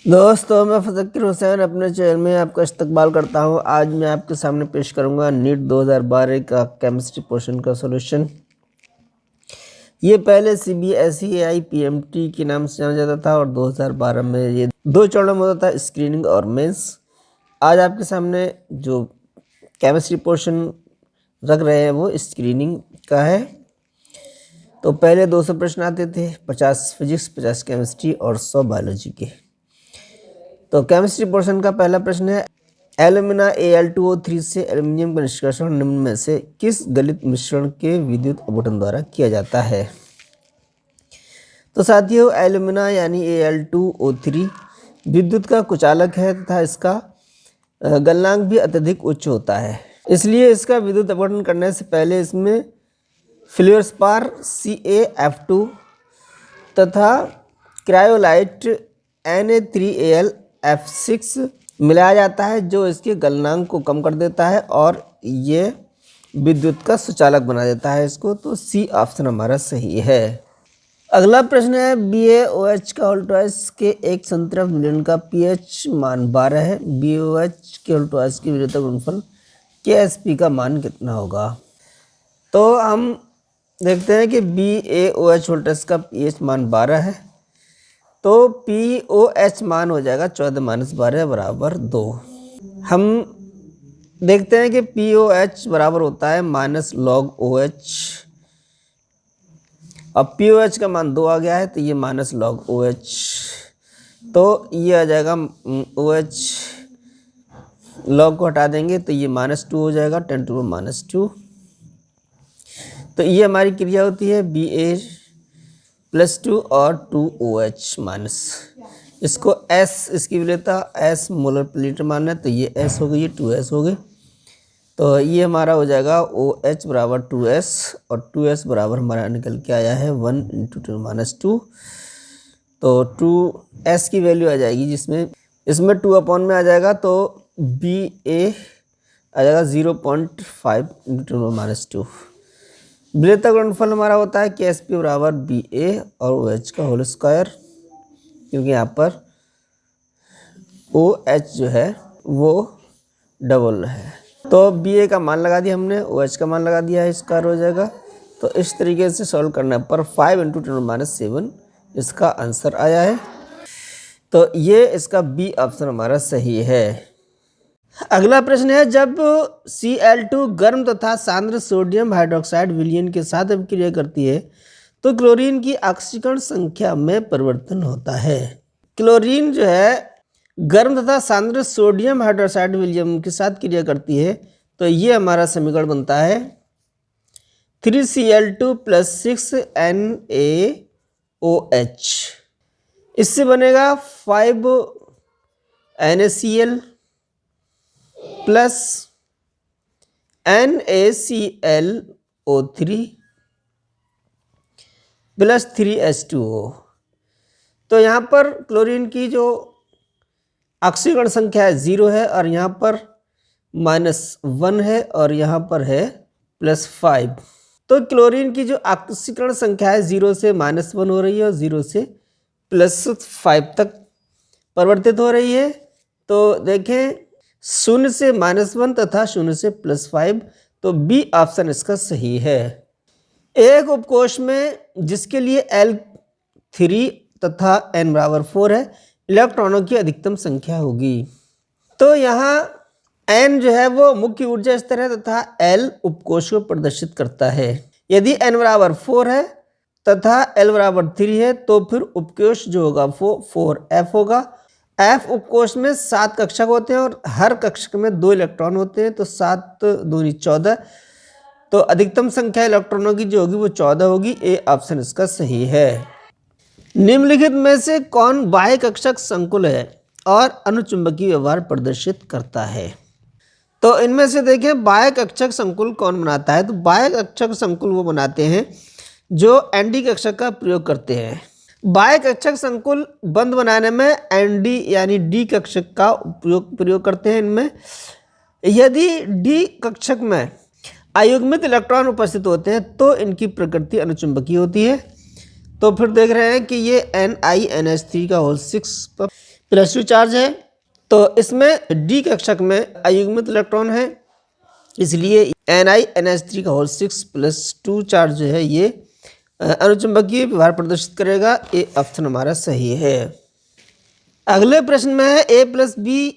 दोस्तों, मैं फ़ज़क्किर हुसैन अपने चैनल में आपका इस्तकबाल करता हूं। आज मैं आपके सामने पेश करूंगा नीट 2012 का केमिस्ट्री पोर्शन का सॉल्यूशन। ये पहले CBSE IPMT के नाम से जाना जाता था और 2012 में ये 2 चरणों में होता था, स्क्रीनिंग और मेंस। आज आपके सामने जो केमिस्ट्री पोर्शन रख रहे हैं वो स्क्रीनिंग का है। तो पहले 200 प्रश्न आते थे, 50 फिजिक्स, 50 केमिस्ट्री और 100 बायोलॉजी के। तो केमिस्ट्री पोर्शन का पहला प्रश्न है, एल्यूमिना Al2O3 से एल्यूमिनियम का निष्कर्षण निम्न में से किस गलित मिश्रण के विद्युत अपघटन द्वारा किया जाता है। तो साथियों, एल्यूमिना यानी Al2O3 विद्युत का कुचालक है तथा इसका गलनांक भी अत्यधिक उच्च होता है, इसलिए इसका विद्युत अपघटन करने से पहले इसमें फ्लोरस्पार CaF2 तथा क्रायोलाइट Na3Al मिलाया जाता है, जो इसके गलनांक को कम कर देता है और ये विद्युत का सुचालक बना देता है इसको। तो सी ऑप्शन हमारा सही है। अगला प्रश्न है, BaOH का ऑल्टोइस के एक संतृप्त विलयन का pH मान 12 है। BaOH के ऑल्टोइस की विलेयता गुणनफल Ksp का मान कितना होगा। तो हम देखते हैं कि BaOH ऑल्टोइस का pH मान 12 है, तो POH मान हो जाएगा 14 - 12 बराबर 2। हम देखते हैं कि POH बराबर होता है -log OH, अब POH का मान 2 आ गया है तो ये -log OH, तो ये आ जाएगा OH log को हटा देंगे तो ये -2 हो जाएगा, 10⁻²। तो ये हमारी क्रिया होती है Ba+2 और 2OH माइनस, इसको S इसकी विलेयता S मोलर पर लीटर मान है, तो ये S हो गई, ये 2S हो गई। तो ये हमारा हो जाएगा OH बराबर 2S और 2S बराबर हमारा निकल के आया है 1 × 10⁻²। तो 2S की वैल्यू आ जाएगी, जिसमें इसमें 2 में आ जाएगा, तो Ba आ जाएगा 0.5 × 10⁻²। विलेयता गुणनफल हमारा होता है Ksp बराबर Ba और OH का होल स्क्वायर, क्योंकि यहाँ पर OH जो है वो डबल है। तो Ba का मान लगा दिया हमने, OH का मान लगा दिया है, स्क्वायर हो जाएगा। तो इस तरीके से सॉल्व करने पर 5 × 10⁻7 इसका आंसर आया है। तो ये इसका बी ऑप्शन हमारा सही है। अगला प्रश्न है, जब Cl2 गर्म तथा सांद्र सोडियम हाइड्रोक्साइड विलयन के साथ अभिक्रिया करती है तो क्लोरीन की ऑक्सीकरण संख्या में परिवर्तन होता है। क्लोरीन जो है गर्म तथा सांद्र सोडियम हाइड्रोक्साइड विलयन के साथ क्रिया करती है, तो ये हमारा समीकरण बनता है 3Cl2 + 6NaOH। इससे बनेगा 5NaCl + NaClO3 + 3H2O। तो यहाँ पर क्लोरीन की जो ऑक्सीकरण संख्या है 0 है और यहाँ पर -1 है और यहाँ पर है +5। तो क्लोरीन की जो ऑक्सीकरण संख्या है 0 से -1 हो रही है और 0 से +5 तक परिवर्तित हो रही है। तो देखें 0 से -1 तथा 0 से +5, तो बी ऑप्शन इसका सही है। एक उपकोष में जिसके लिए L3 तथा n बराबर 4 है, इलेक्ट्रॉनों की अधिकतम संख्या होगी। तो यहाँ n जो है वो मुख्य ऊर्जा स्तर है तथा L उपकोष को प्रदर्शित करता है। यदि n बराबर 4 है तथा L बराबर 3 है तो फिर उपकोष जो होगा वो 4F होगा। F उपकोष में 7 कक्षक होते हैं और हर कक्षक में 2 इलेक्ट्रॉन होते हैं, तो 7 दूनी 14, तो अधिकतम संख्या इलेक्ट्रॉनों की जो होगी वो 14 होगी। ए ऑप्शन इसका सही है। निम्नलिखित में से कौन बाह्य कक्षक संकुल है और अनुचुंबकीय व्यवहार प्रदर्शित करता है। तो इनमें से देखें बाह्य कक्षक संकुल कौन बनाता है। तो बाह्य कक्षक संकुल वो बनाते हैं जो एनडी कक्षक का प्रयोग करते हैं। बाह्य कक्षक संकुल बंध बनाने में एनडी यानी डी कक्षक का प्रयोग करते हैं। इनमें यदि डी कक्षक में अयुग्मित इलेक्ट्रॉन उपस्थित होते हैं तो इनकी प्रकृति अनुचुंबकीय होती है। तो फिर देख रहे हैं कि ये NiNH3 का होल 6 +2 चार्ज है। तो इसमें डी कक्षक में अयुग्मित इलेक्ट्रॉन है, इसलिए Ni NH3 का होल 6 +2 चार्ज जो है ये अनुचुंबकीय व्यवहार प्रदर्शित करेगा। ये ऑप्शन हमारा सही है। अगले प्रश्न में है A+B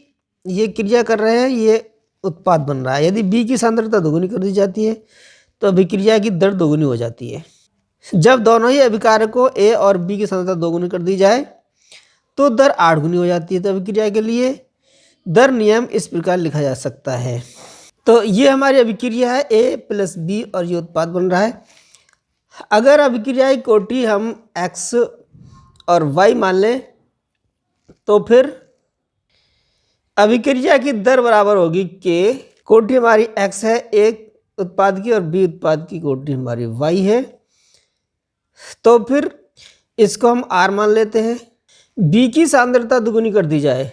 ये क्रिया कर रहे हैं, ये उत्पाद बन रहा है। यदि B की सांद्रता दोगुनी कर दी जाती है तो अभिक्रिया की दर दोगुनी हो जाती है। जब दोनों ही अभिकारकों A और B की सांद्रता दोगुनी कर दी जाए तो दर 8 गुनी हो जाती है। तो अभिक्रिया के लिए दर नियम इस प्रकार लिखा जा सकता है। तो ये हमारी अभिक्रिया है A+B और ये उत्पाद बन रहा है। अगर अभिक्रिया की कोटि हम X और Y मान लें तो फिर अभिक्रिया की दर बराबर होगी K। कोटि हमारी X है एक उत्पाद की और B उत्पाद की कोटि हमारी Y है। तो फिर इसको हम R मान लेते हैं। B की सांद्रता दुगुनी कर दी जाए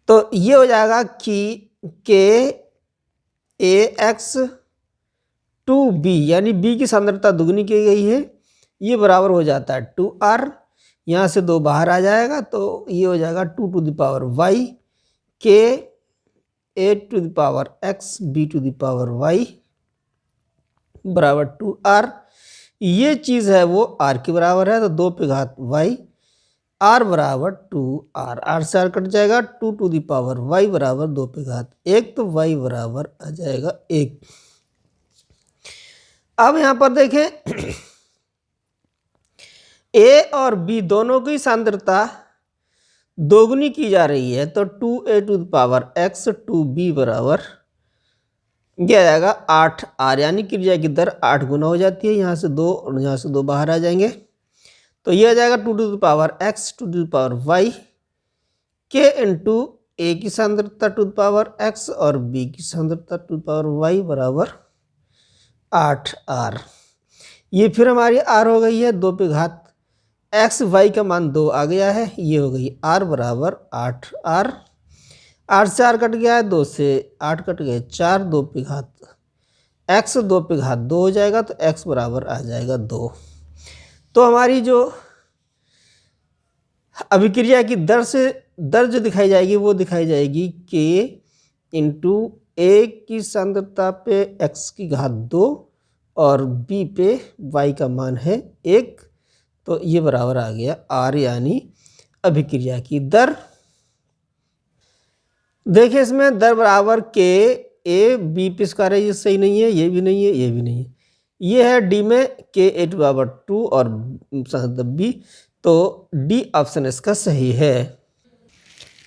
तो ये हो जाएगा कि KAX2B, यानी B की सांद्रता दुगुनी की गई है, ये बराबर हो जाता है 2R। यहाँ से 2 बाहर आ जाएगा तो ये हो जाएगा 2 to the power Y KA to the power X B to the power Y बराबर 2R। ये चीज़ है वो R के बराबर है, तो 2 पे घात Y R बराबर 2R। R से R कट जाएगा, 2 टू द पावर Y बराबर 2 पे घात 1, तो Y बराबर आ जाएगा 1। अब यहाँ पर देखें A और B दोनों की सांद्रता दोगुनी की जा रही है, तो 2A to the power X 2B बराबर क्या आ जाएगा 8R, यानी क्रिया की दर 8 गुना हो जाती है। यहाँ से 2 और यहाँ से 2 बाहर आ जाएंगे तो ये आ जाएगा 2 to the power X 2 to the power Y K into A की सांद्रता टू द पावर X और B की सांद्रता टू द पावर Y बराबर 8R। ये फिर हमारी R हो गई है 2 पे घात X Y का मान 2 आ गया है, ये हो गई R बराबर 8R। R से R कट गया है, 2 से 8 कट गए 4, 2 पे घात X 2 पे घात 2 हो जाएगा, तो X बराबर आ जाएगा 2। तो हमारी जो अभिक्रिया की दर जो दिखाई जाएगी वो दिखाई जाएगी K इंटू A की सांद्रता पे X की घात 2 और B पे Y का मान है 1, तो ये बराबर आ गया R, यानी अभिक्रिया की दर। देखिए इसमें दर बराबर K A B पे स्क्वायर है, ये सही नहीं है, ये भी नहीं है, ये भी नहीं है। ये है D में KA टू पावर 2 और B, तो D ऑप्शन इसका सही है।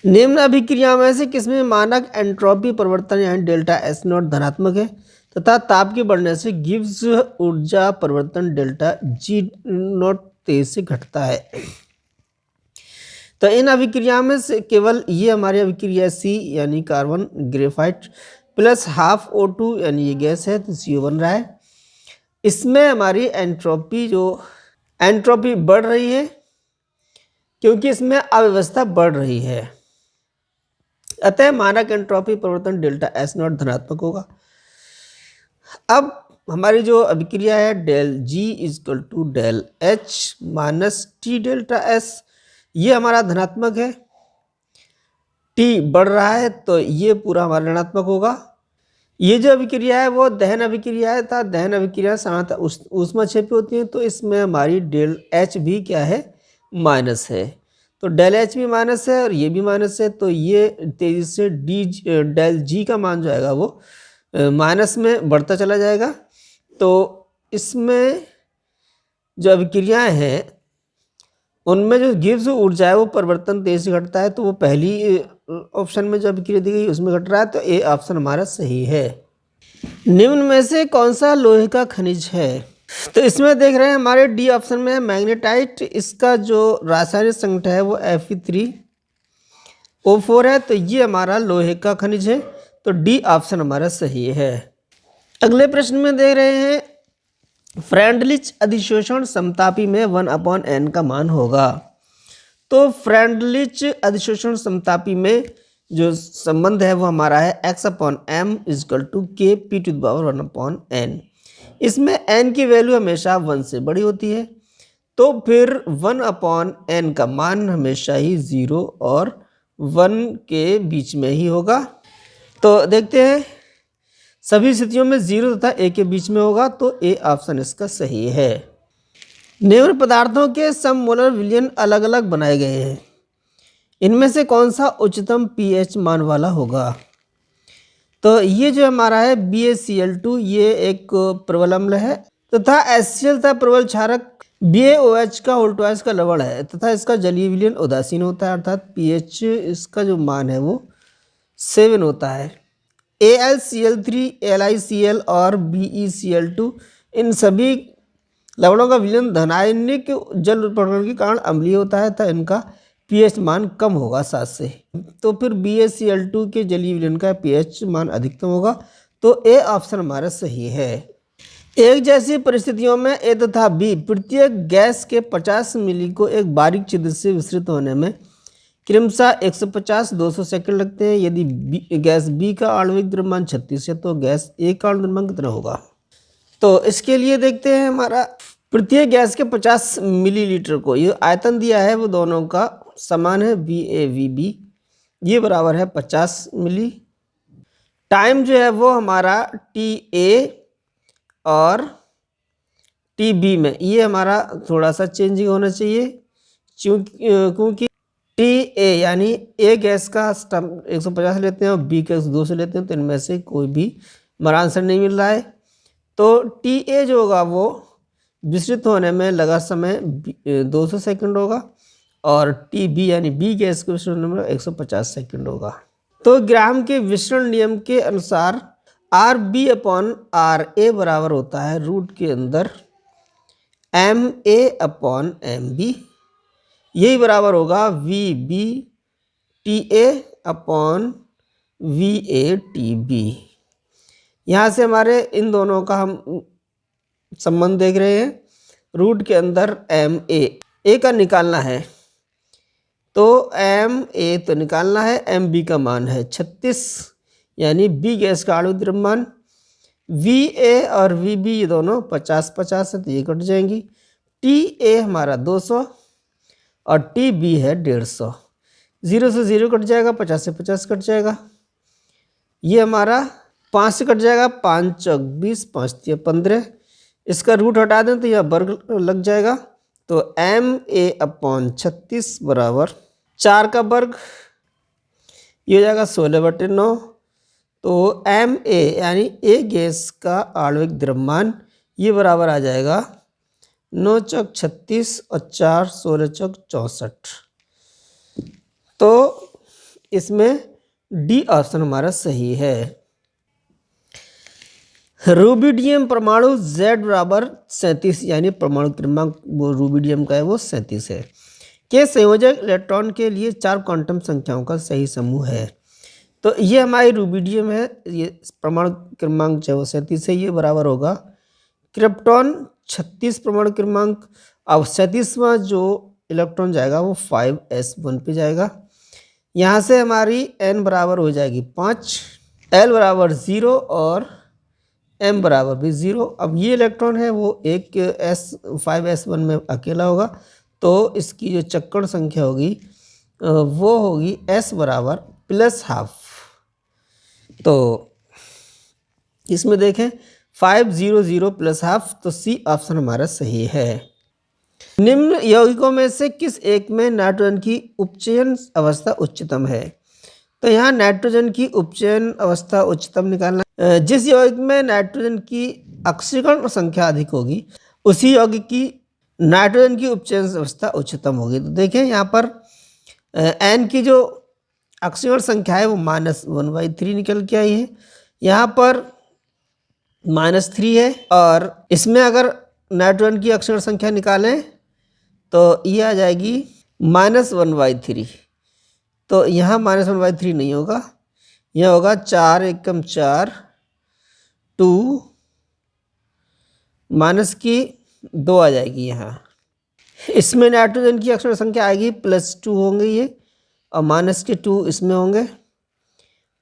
निम्न अभिक्रिया में से किसमें मानक एंट्रोपी परिवर्तन यानी डेल्टा S नॉट धनात्मक है तथा ताप के बढ़ने से गिब्स ऊर्जा परिवर्तन डेल्टा G नॉट तेज से घटता है। तो इन अभिक्रिया में से केवल ये हमारी अभिक्रिया C यानी carbon graphite plus half O2 यानी ये गैस है, तो CO बन रहा है। इसमें हमारी एंट्रोपी बढ़ रही है क्योंकि इसमें अव्यवस्था बढ़ रही है, अतः मानक एंट्रोपी परिवर्तन डेल्टा S नॉट धनात्मक होगा। अब हमारी जो अभिक्रिया है del G is equal to del H minus T delta S, ये हमारा धनात्मक है। T बढ़ रहा है तो ये पूरा हमारा ऋणात्मक होगा। ये जो अभिक्रिया है वो दहन अभिक्रिया है, था दहन अभिक्रिया सामान्यतः ऊष्माक्षेपी होती है, तो इसमें हमारी डेल H भी क्या है माइनस है, तो डेल H भी माइनस है और ये भी माइनस है, तो ये तेजी से डेल G का मान जो आएगा वो माइनस में बढ़ता चला जाएगा। तो इसमें जो अभिक्रियाएं हैं उनमें जो गिब्स ऊर्जा है वो परिवर्तन तेज से घटता है, तो वो पहली ऑप्शन में जो अभिक्रिया दी गई उसमें घट रहा है, तो ए ऑप्शन हमारा सही है। निम्न में से कौन सा लोहे का खनिज है? तो इसमें देख रहे हैं हमारे डी ऑप्शन में है मैग्नेटाइट। इसका जो रासायनिक संगठन है वो Fe3O4 है, तो ये हमारा लोहे का खनिज है, तो डी ऑप्शन हमारा सही है। अगले प्रश्न में देख रहे हैं फ्रेंडलिच अधिशोषण समतापी में 1/n का मान होगा। तो फ्रेंडलिच अधिशोषण समतापी में जो संबंध है वो हमारा है x/m is equal to Kp to the power 1/n। इसमें n की वैल्यू हमेशा 1 से बड़ी होती है, तो फिर 1/n का मान हमेशा ही 0 और 1 के बीच में ही होगा। तो देखते हैं, सभी स्थितियों में 0 तथा A के बीच में होगा, तो A ऑप्शन इसका सही है। निम्न पदार्थों के सममोलर विलयन अलग अलग बनाए गए हैं, इनमें से कौन सा उच्चतम pH मान वाला होगा? तो ये जो हमारा है BaCl2, ये एक प्रबल अम्ल है तथा HCl तथा प्रबल क्षारक BaOH का उल्टवाइज का लवण है तथा इसका जलीय विलयन उदासीन होता है, अर्थात pH इसका जो मान है वो 7 होता है। AlCl3, LiCl और BeCl2 इन सभी लवणों का विलयन धनायनिक जल उत्परण के कारण अम्लीय होता है तथा इनका pH मान कम होगा 7 से। तो फिर BaCl2 के जलीय विलयन का pH मान अधिकतम होगा, तो A ऑप्शन हमारा सही है। एक जैसी परिस्थितियों में A तथा B प्रत्येक गैस के 50 मिली को एक बारीक छिद्र से विस्तृत होने में क्रमशः 150-200 सेकंड लगते हैं। यदि गैस B का आणविक द्रव्यमान 36 है तो गैस A का आणविक द्रव्यमान कितना होगा? तो इसके लिए देखते हैं, हमारा प्रत्येक गैस के 50 मिलीलीटर को, ये आयतन दिया है वो दोनों का समान है, VAVB, ये बराबर है 50 मिली। टाइम जो है वो हमारा TA और TB में ये हमारा थोड़ा सा चेंजिंग होना चाहिए, क्योंकि TA यानी A गैस का 150 लेते हैं और B गैस 200 लेते हैं, तो इनमें से कोई भी हमारा आंसर नहीं मिल रहा है। तो TA जो होगा वो विस्तृत होने में लगा समय 200 सेकंड होगा और TB यानी B गैस के विस्तृत होने में 150 सेकंड होगा। तो ग्राहम के विसरण नियम के अनुसार RB/RA बराबर होता है रूट के अंदर MA/MB, यही बराबर होगा VBTA/VATB। यहाँ से हमारे इन दोनों का हम संबंध देख रहे हैं। रूट के अंदर MA का निकालना है, तो MA तो निकालना है, MB का मान है 36 यानी B गैस का आणविक द्रव्यमान। VA और VB ये दोनों 50-50 है तो ये कट जाएंगी। TA हमारा 200 और TB है 150, 0 से 0 कट जाएगा, 50 से 50 कट जाएगा, ये हमारा 5 से कट जाएगा, 5 चौक 20, 5 तिया 15, इसका रूट हटा दें तो यह वर्ग लग जाएगा। तो MA/36 बराबर 4 का वर्ग, ये हो जाएगा 16/9। तो MA यानी A गैस का आणविक द्रव्यमान ये बराबर आ जाएगा 9 चौक 36 और 4 16 चौक 64। तो इसमें D ऑप्शन हमारा सही है। रूबिडियम परमाणु Z बराबर 37 यानी परमाणु क्रमांक वो रूबिडियम का है वो 37 है के संयोजक इलेक्ट्रॉन के लिए 4 क्वांटम संख्याओं का सही समूह है। तो ये हमारी रूबिडियम है, ये परमाणु क्रमांक जो है वो 37 है, ये बराबर होगा क्रिप्टॉन 36 परमाणु क्रमांक। अब 37वां जो इलेक्ट्रॉन जाएगा वो 5s1 पे जाएगा। यहाँ से हमारी n बराबर हो जाएगी 5, l बराबर 0 और m बराबर भी 0। अब ये इलेक्ट्रॉन है वो एक 5s1 में अकेला होगा, तो इसकी जो चक्कर संख्या होगी वो होगी s बराबर +½ तो इसमें देखें 500 +½ तो C ऑप्शन हमारा सही है। निम्न यौगिकों में से किस एक में नाइट्रोजन की उपचयन अवस्था उच्चतम है? तो यहाँ नाइट्रोजन की उपचयन अवस्था उच्चतम निकालना, जिस यौगिक में नाइट्रोजन की ऑक्सीकरण संख्या अधिक होगी उसी यौगिक की नाइट्रोजन की उपचयन अवस्था उच्चतम होगी। तो देखें यहाँ पर N की जो ऑक्सीकरण संख्या है वो -1/3 निकल के आई है, यहाँ पर -3 है, और इसमें अगर नाइट्रोजन की ऑक्सीकरण संख्या निकालें तो ये आ जाएगी -1/3। तो यहाँ -1/3 नहीं होगा, यह होगा 4 एकम 4 2 -2 आ जाएगी। यहाँ इसमें नाइट्रोजन की ऑक्सीकरण संख्या आएगी +2 होंगे ये, और -2 इसमें होंगे,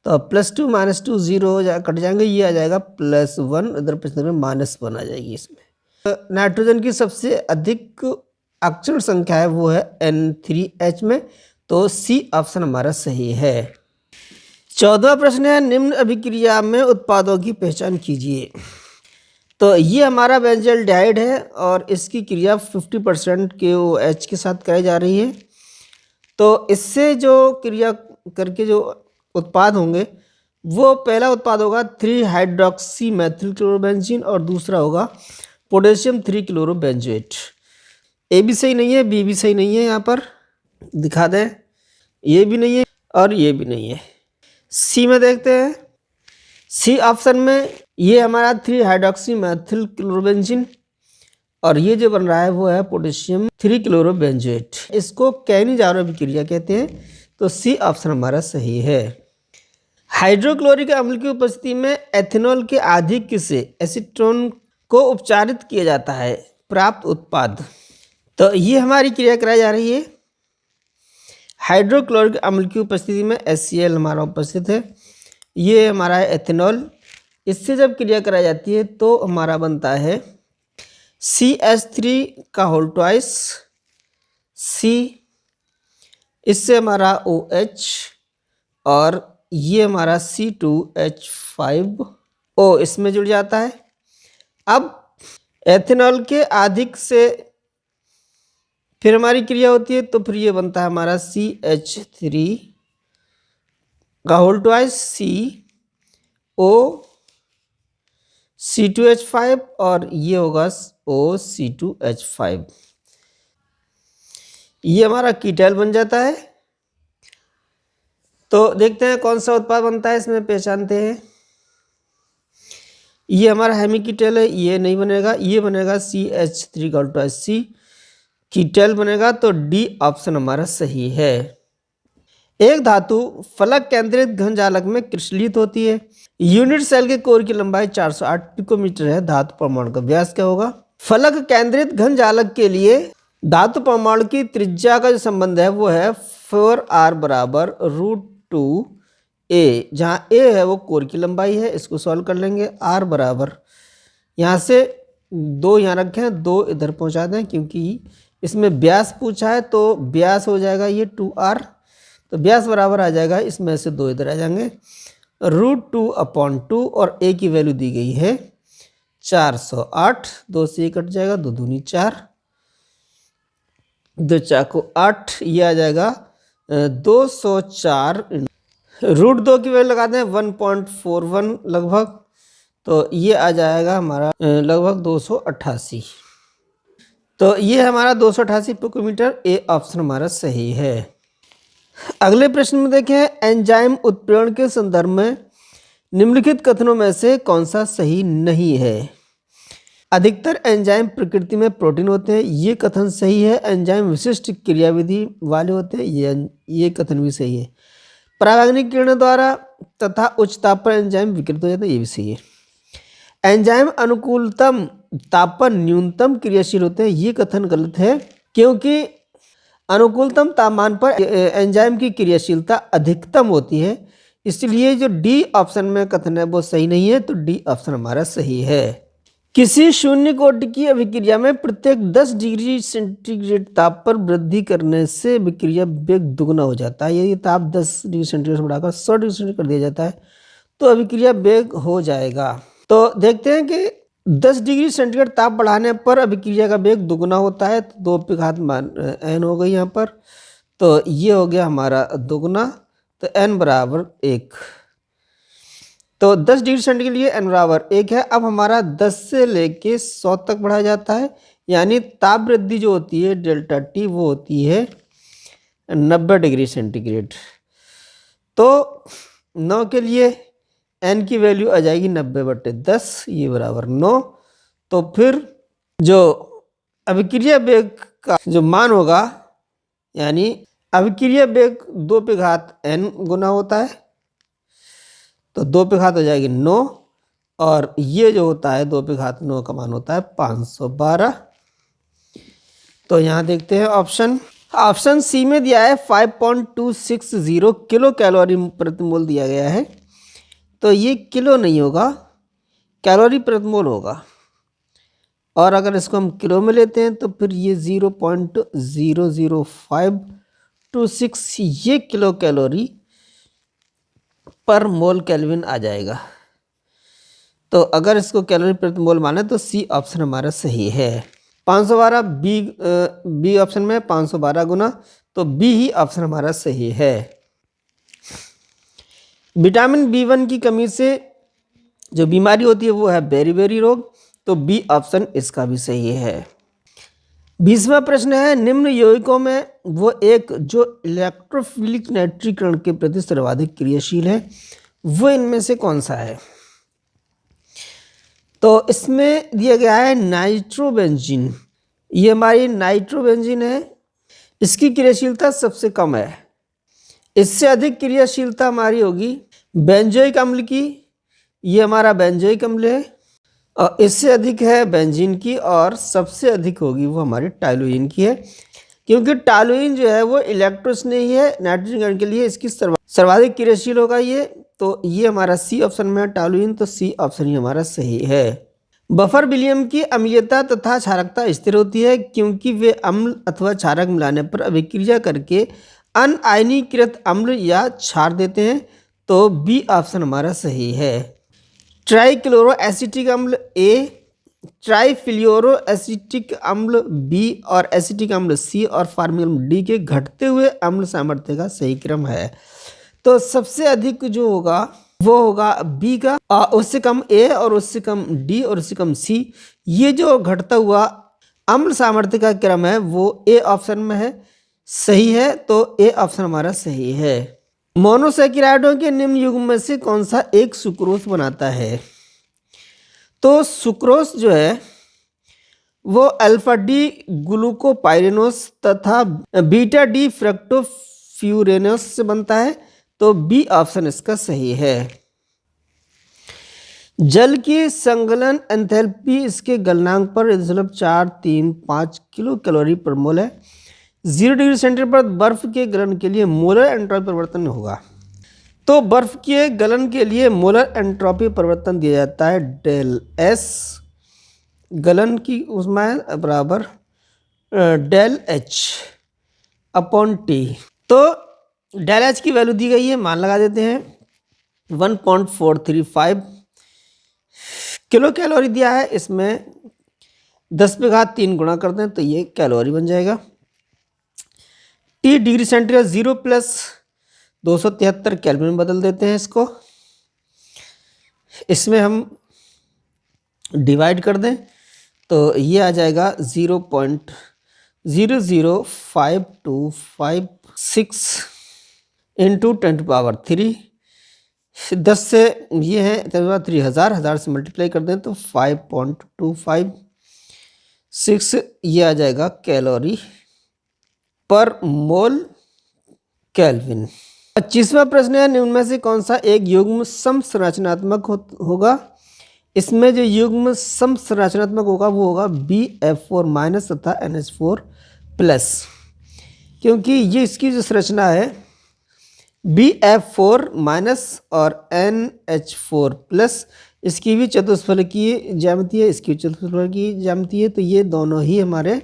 तो +2 -2 0 हो कट जाएंगे, ये आ जाएगा +1, इधर पिछले में -1 आ जाएगी। इसमें नाइट्रोजन की सबसे अधिक ऑक्सीकरण संख्या है वो है N3H में, तो सी ऑप्शन हमारा सही है। 14वां प्रश्न है, निम्न अभिक्रिया में उत्पादों की पहचान कीजिए। तो ये हमारा बेंजल्डिहाइड है और इसकी क्रिया 50% KOH के साथ कराई जा रही है। तो इससे जो क्रिया करके जो उत्पाद होंगे वो पहला उत्पाद होगा 3 हाइड्रोक्सी मेथिल क्लोरोबेंजीन और दूसरा होगा पोटेशियम 3 क्लोरोबेंजोएट। ए भी सही नहीं है, बी भी सही नहीं है, यहाँ पर दिखा दें, ये भी नहीं है और ये भी नहीं है। सी में देखते हैं, सी ऑप्शन में ये हमारा 3 हाइड्रोक्सी मेथिल क्लोरोबेंजीन और ये जो बन रहा है वो है पोटेशियम 3 क्लोरोबेंजोएट। इसको कैनिजारो अभिक्रिया कहते हैं। तो सी ऑप्शन हमारा सही है। हाइड्रोक्लोरिक अम्ल की उपस्थिति में एथेनॉल के आधिक्य से एसीटोन को उपचारित किया जाता है, प्राप्त उत्पाद। तो ये हमारी क्रिया कराई जा रही है। हाइड्रोक्लोरिक अम्ल की उपस्थिति में HCl हमारा उपस्थित है, ये हमारा है एथेनॉल। इससे जब क्रिया कराई जाती है तो हमारा बनता है CH3 का होल ट्वाइस C, इससे हमारा OH और ये हमारा C2H5O इसमें जुड़ जाता है। अब एथेनॉल के अधिक से फिर हमारी क्रिया होती है तो फिर ये बनता है हमारा CH3 का होल ट्वाइस CO C2H5 और ये होगा OC2H5। ये हमारा कीटैल बन जाता है। तो देखते हैं कौन सा उत्पाद बनता है, इसमें पहचानते हैं। ये हमारा हेमिकीटैल है, ये नहीं बनेगा, ये बनेगा CH3 का होल ट्वाइस C, कीटैल बनेगा। तो डी ऑप्शन हमारा सही है। एक धातु फलक केंद्रित घन जालक में क्रिस्टलित होती है। यूनिट सेल के कोर की लंबाई 408 पिकोमीटर है। धातु परमाणु का व्यास क्या होगा? फलक केंद्रित घन जालक के लिए धातु परमाणु की त्रिज्या का जो संबंध है वो है 4r बराबर √2a, जहाँ a है वो कोर की लंबाई है। इसको सॉल्व कर लेंगे। r बराबर यहाँ से 2 यहाँ रखे हैं, 2 इधर पहुँचा दें क्योंकि इसमें व्यास पूछा है। तो व्यास हो जाएगा ये 2r, तो व्यास बराबर आ जाएगा, इसमें से 2 इधर आ जाएंगे, √2/2 और a की वैल्यू दी गई है 408। 2 से ये कट जाएगा, 2 दूनी 4, 2 चाको 8, ये आ जाएगा 204। √2 की वैल्यू लगा दें 1.41 लगभग, तो ये आ जाएगा हमारा लगभग 288। तो ये हमारा 288 पिकोमीटर, ए ऑप्शन हमारा सही है। अगले प्रश्न में देखें, एंजाइम उत्प्रेरण के संदर्भ में निम्नलिखित कथनों में से कौन सा सही नहीं है? अधिकतर एंजाइम प्रकृति में प्रोटीन होते हैं, ये कथन सही है। एंजाइम विशिष्ट क्रियाविधि वाले होते हैं, ये कथन भी सही है। परावैंगनिक किरणों द्वारा तथा उच्च ताप पर एंजाइम विकृत हो जाते हैं, ये भी सही है। एंजाइम अनुकूलतम ताप पर न्यूनतम क्रियाशील होते हैं, ये कथन गलत है, क्योंकि अनुकूलतम तापमान पर एंजाइम की क्रियाशीलता अधिकतम होती है। इसलिए जो डी ऑप्शन में कथन है वो सही नहीं है। तो डी ऑप्शन हमारा सही है। किसी शून्य कोटि की अभिक्रिया में प्रत्येक 10 डिग्री सेंटीग्रेड ताप पर वृद्धि करने से अभिक्रिया वेग दुगना हो जाता है। यदि ताप 10 डिग्री सेंटीग्रेड से बढ़ाकर 100 डिग्री सेंटीग्रेड कर दिया जाता है तो अभिक्रिया वेग हो जाएगा। तो देखते हैं कि 10 डिग्री सेंटीग्रेड ताप बढ़ाने पर अभिक्रिया का वेग दुगना होता है। तो 2 पे घात n हो गई यहाँ पर, तो ये हो गया हमारा दुगना, तो n बराबर 1। तो 10 डिग्री सेंटीग्रेड के लिए n बराबर 1 है। अब हमारा 10 से लेके 100 तक बढ़ाया जाता है, यानी ताप वृद्धि जो होती है डेल्टा टी वो होती है 90 डिग्री सेंटीग्रेड। तो 9 के लिए n की वैल्यू आ जाएगी 90/10, ये बराबर 9। तो फिर जो अभिक्रिया वेग का जो मान होगा, यानी अभिक्रिया वेग 2 पे घात n गुना होता है, तो 2 पे घात हो जाएगी 9, और ये जो होता है 2 पे घात 9 का मान होता है 512। तो यहाँ देखते हैं ऑप्शन सी में दिया है 5.260 किलो कैलोरी प्रति मोल दिया गया है। तो ये किलो नहीं होगा, कैलोरी प्रति मोल होगा, और अगर इसको हम किलो में लेते हैं तो फिर ये 0.005 0.826 ये किलो कैलोरी पर मोल केल्विन आ जाएगा। तो अगर इसको कैलोरी प्रति मोल माने तो सी ऑप्शन हमारा सही है। 512 बी ऑप्शन में 512 गुना, तो बी ही ऑप्शन हमारा सही है। विटामिन B1 की कमी से जो बीमारी होती है वो है बेरी रोग, तो बी ऑप्शन इसका भी सही है। 20वां प्रश्न है, निम्न यौगिकों में वो एक जो इलेक्ट्रोफिलिक नाइट्रीकरण के प्रति सर्वाधिक क्रियाशील है, वो इनमें से कौन सा है? तो इसमें दिया गया है नाइट्रोबेंजीन। ये हमारी नाइट्रोबेंजीन है, इसकी क्रियाशीलता सबसे कम है। इससे अधिक क्रियाशीलता हमारी होगी बेंजोइक अम्ल की, ये हमारा बेंजोइक अम्ल है, और इससे अधिक है बेंजीन की, और सबसे अधिक होगी वो हमारी टाइलोइन की है, क्योंकि टाइलोइन जो है वो इलेक्ट्रोस्नेही है नाइट्रोजन के लिए, इसकी सर्वाधिक क्रियाशील होगा ये। तो ये हमारा सी ऑप्शन में है टाइलोइन, तो सी ऑप्शन ही हमारा सही है। बफर विलियम की अम्लीयता तथा क्षारकता स्थिर होती है क्योंकि वे अम्ल अथवा क्षारक मिलाने पर अभिक्रिया करके अनआयनीकृत अम्ल या क्षार देते हैं, तो बी ऑप्शन हमारा सही है। ट्राइक्लोरो एसिटिक अम्ल ए, ट्राइफ्लोरो एसिटिक अम्ल बी, और एसिटिक अम्ल सी, और फार्मिक अम्ल डी के घटते हुए अम्ल सामर्थ्य का सही क्रम है। तो सबसे अधिक जो होगा वो होगा बी का, उससे कम ए, और उससे कम डी, और उससे कम सी। ये जो घटता हुआ अम्ल सामर्थ्य का क्रम है वो ए ऑप्शन में है, सही है, तो ए ऑप्शन हमारा सही है। मोनोसैकेराइडों के निम्न युग्म में से कौन सा एक सुक्रोज बनाता है? तो सुक्रोज जो है वो अल्फा डी ग्लूकोपाइरेनोस तथा बीटा डी फ्रक्टोफ्यूरेनोस से बनता है, तो बी ऑप्शन इसका सही है। जल की संगलन एंथैल्पी इसके गलनांक पर 435 किलो कैलोरी पर मोल है। 0 डिग्री सेंटीग्रेड पर बर्फ के गलन के लिए मोलर एंट्रॉपी परिवर्तन होगा। तो बर्फ के गलन के लिए मोलर एंट्रॉपी परिवर्तन दिया जाता है डेल एस, गलन की उसमें बराबर डेल एच अपॉन टी। तो डेल एच की वैल्यू दी गई है, मान लगा देते हैं 1.435 किलो कैलोरी दिया है, इसमें 10⁻³ गुणा कर दें तो ये कैलोरी बन जाएगा। T degree centigrade 0 plus 273 kelvin में बदल देते हैं इसको, इसमें हम डिवाइड कर दें तो ये आ जाएगा 0.00526 इंटू 10⁻³ 10 से ये है 10⁻³ से मल्टीप्लाई कर दें तो 5.256 ये आ जाएगा कैलोरी पर मोल केल्विन। 25वां प्रश्न है, निम्न में से कौन सा एक युग्म समसंरचनात्मक होगा? इसमें जो युग्म समसंरचनात्मक होगा वो होगा BF4- तथा NH4+, क्योंकि ये इसकी जो संरचना है BF4- और NH4+, इसकी भी चतुष्फलकीय ज्यामिति है, इसकी चतुष्फलकीय ज्यामिति है, तो ये दोनों ही हमारे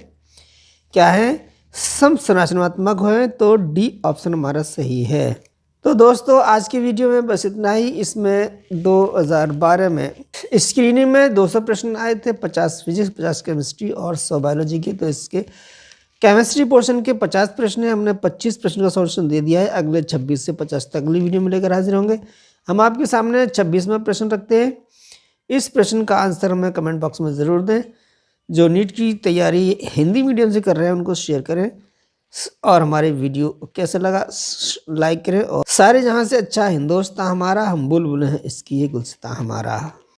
क्या हैं? समसंरचनात्मक है, तो डी ऑप्शन हमारा सही है। तो दोस्तों आज की वीडियो में बस इतना ही। इसमें 2012 में स्क्रीनिंग में 200 प्रश्न आए थे, 50 फिजिक्स, 50 केमिस्ट्री और 100 बायोलॉजी के। तो इसके केमिस्ट्री पोर्शन के 50 प्रश्न हैं, हमने 25 प्रश्न का सॉल्यूशन दे दिया है। अगले 26 से 50 तक अगली वीडियो में लेकर हाजिर होंगे। हम आपके सामने 26वां प्रश्न रखते हैं। इस प्रश्न का आंसर हमें कमेंट बॉक्स में ज़रूर दें। जो नीट की तैयारी हिंदी मीडियम से कर रहे हैं उनको शेयर करें, और हमारे वीडियो कैसे लगा लाइक करें। और सारे जहां से अच्छा हिंदुस्तान हमारा, हम बुलबुल हैं इसकी ये गुलसिता हमारा।